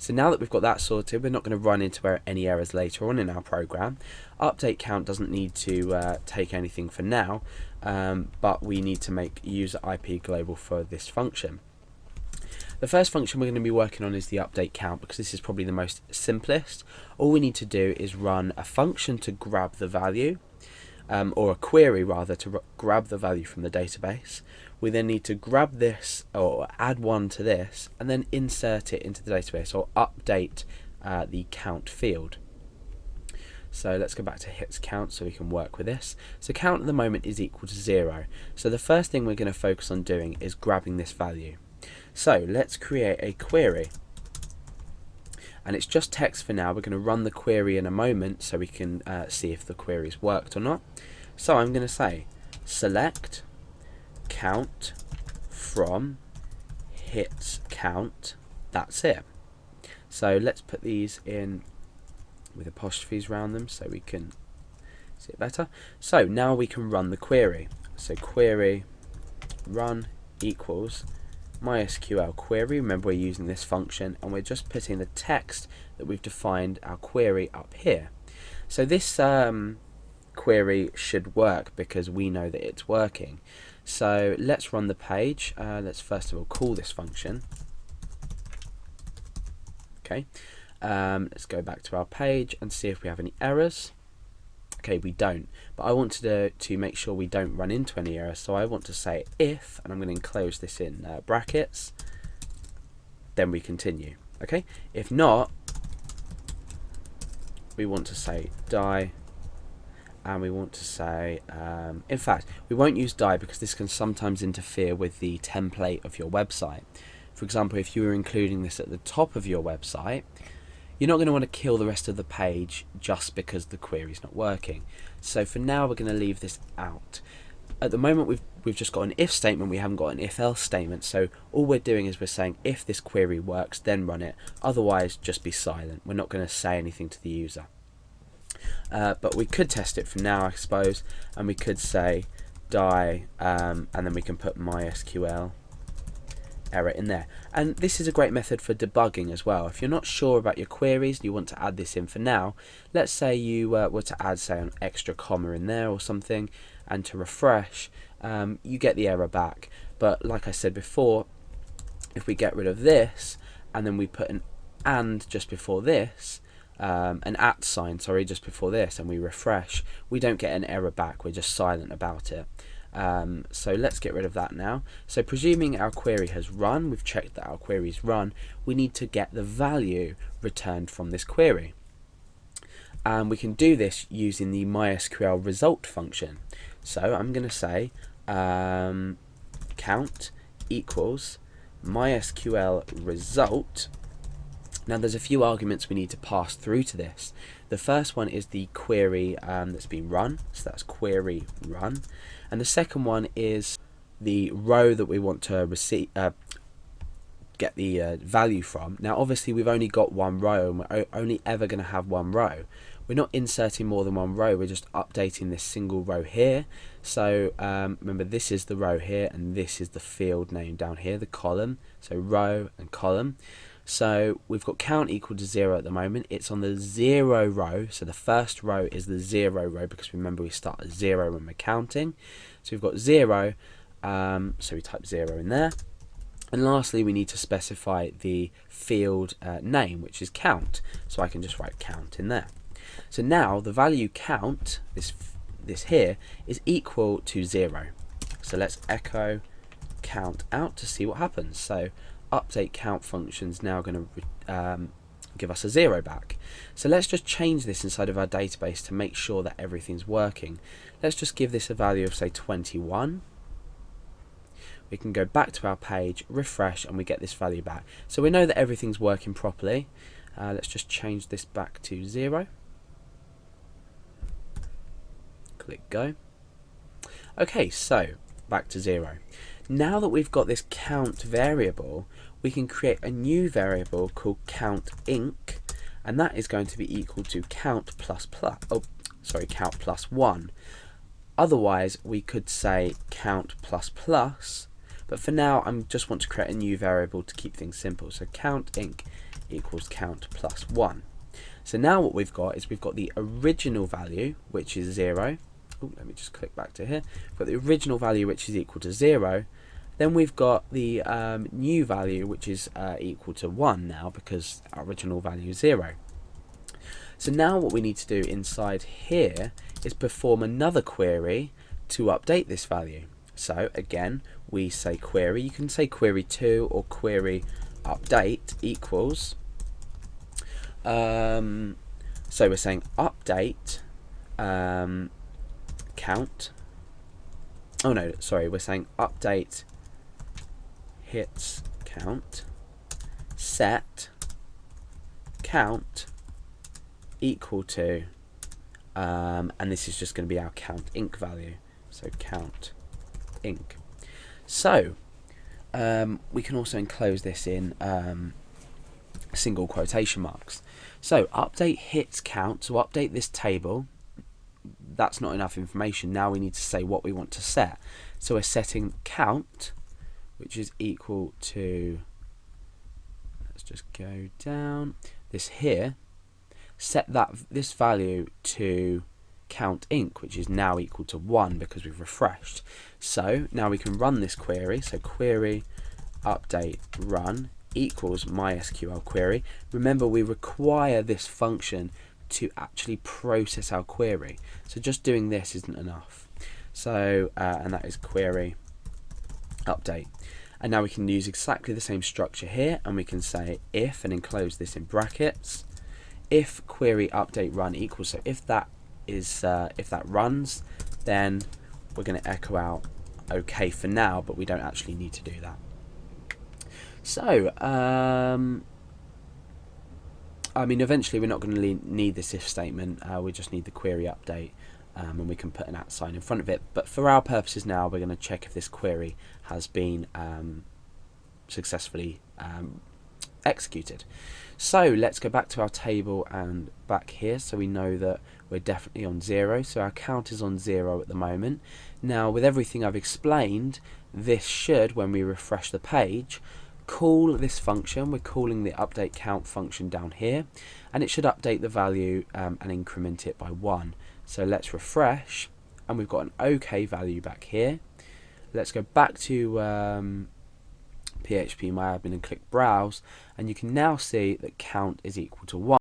So now that we've got that sorted, we're not going to run into any errors later on in our program. Update count doesn't need to take anything for now, but we need to make user IP global for this function. The first function we're going to be working on is the update count, because this is probably the most simplest. All we need to do is run a function to grab the value, or a query rather, to grab the value from the database. We then need to grab this or add one to this and then insert it into the database, or update the count field. So let's go back to hits count so we can work with this. So count at the moment is equal to 0. So the first thing we're going to focus on doing is grabbing this value. So let's create a query, and it's just text for now. We're going to run the query in a moment so we can see if the query's worked or not. So I'm going to say select count from hits count. That's it. So let's put these in with apostrophes around them so we can see it better. So now we can run the query. So query run equals MySQL query. Remember, we're using this function and we're just putting the text that we've defined our query up here. So this query should work because we know that it's working. So let's run the page. Let's first of all call this function. Okay, let's go back to our page and see if we have any errors. Okay, we don't, but I want to make sure we don't run into any errors, so I want to say if, and I'm going to enclose this in brackets, then we continue. Okay, if not, we want to say die, and we want to say, in fact, we won't use die because this can sometimes interfere with the template of your website. For example, if you were including this at the top of your website, you're not going to want to kill the rest of the page just because the query is not working. So for now, we're going to leave this out. At the moment, we've just got an if statement. We haven't got an if else statement. So all we're doing is we're saying if this query works, then run it. Otherwise, just be silent. We're not going to say anything to the user. But we could test it for now, I suppose, and we could say die, and then we can put MySQL error in there. And this is a great method for debugging as well. If you're not sure about your queries and you want to add this in for now, let's say you were to add, say, an extra comma in there or something, and to refresh, you get the error back. But like I said before, if we get rid of this and then we put an and just before this, an at sign, sorry, just before this, and we refresh, we don't get an error back. We're just silent about it. So let's get rid of that now. So presuming our query has run, we've checked that our query's run, we need to get the value returned from this query. And we can do this using the MySQL result function. So I'm going to say count equals MySQL result. Now there's a few arguments we need to pass through to this. The first one is the query that's been run, so that's query run. And the second one is the row that we want to receive, get the value from. Now obviously we've only got one row and we're only ever going to have one row. We're not inserting more than one row, we're just updating this single row here. So remember, this is the row here and this is the field name down here, the column. So row and column. So we've got count equal to 0 at the moment. It's on the 0 row, so the first row is the 0 row because remember we start at 0 when we're counting. So we've got 0, so we type 0 in there. And lastly, we need to specify the field name, which is count. So I can just write count in there. So now the value count, this here, is equal to 0. So let's echo count out to see what happens. So update count function is now going to give us a 0 back. So let's just change this inside of our database to make sure that everything's working. Let's just give this a value of, say, 21. We can go back to our page, refresh, and we get this value back. So we know that everything's working properly. Let's just change this back to 0. Click go. Okay, so back to 0. Now that we've got this count variable, we can create a new variable called count_inc, and that is going to be equal to count plus 1. Otherwise, we could say count plus plus, but for now, I just want to create a new variable to keep things simple. So count_inc equals count plus 1. So now what we've got is we've got the original value, which is 0. Oh, let me just click back to here. We've got the original value, which is equal to 0. Then we've got the new value, which is equal to 1 now, because our original value is 0. So now what we need to do inside here is perform another query to update this value. So again, we say query. You can say query to or query update equals. So we're saying update count. Oh no, sorry, we're saying update hits count set count equal to and this is just going to be our count inc value, so count inc. So we can also enclose this in single quotation marks. So update hits count, to update this table, that's not enough information. Now we need to say what we want to set. So we're setting count, which is equal to, let's just go down, this here, set this value to count inc, which is now equal to 1 because we've refreshed. So now we can run this query. So query update run equals MySQL query. Remember, we require this function to actually process our query. So just doing this isn't enough. So and that is query update. And now we can use exactly the same structure here, and we can say if, and enclose this in brackets, if query update run equals, so if that runs, then we're going to echo out OK for now, but we don't actually need to do that. So I mean, eventually we're not going to need this if statement. We just need the query update, and we can put an @ sign in front of it. But for our purposes now, we're going to check if this query has been successfully executed. So let's go back to our table and back here, so we know that we're definitely on 0. So our count is on 0 at the moment. Now, with everything I've explained, this should, when we refresh the page, call this function. We're calling the update count function down here, and it should update the value and increment it by 1. So let's refresh, and we've got an OK value back here. Let's go back to PHP My Admin and click browse, and you can now see that count is equal to 1.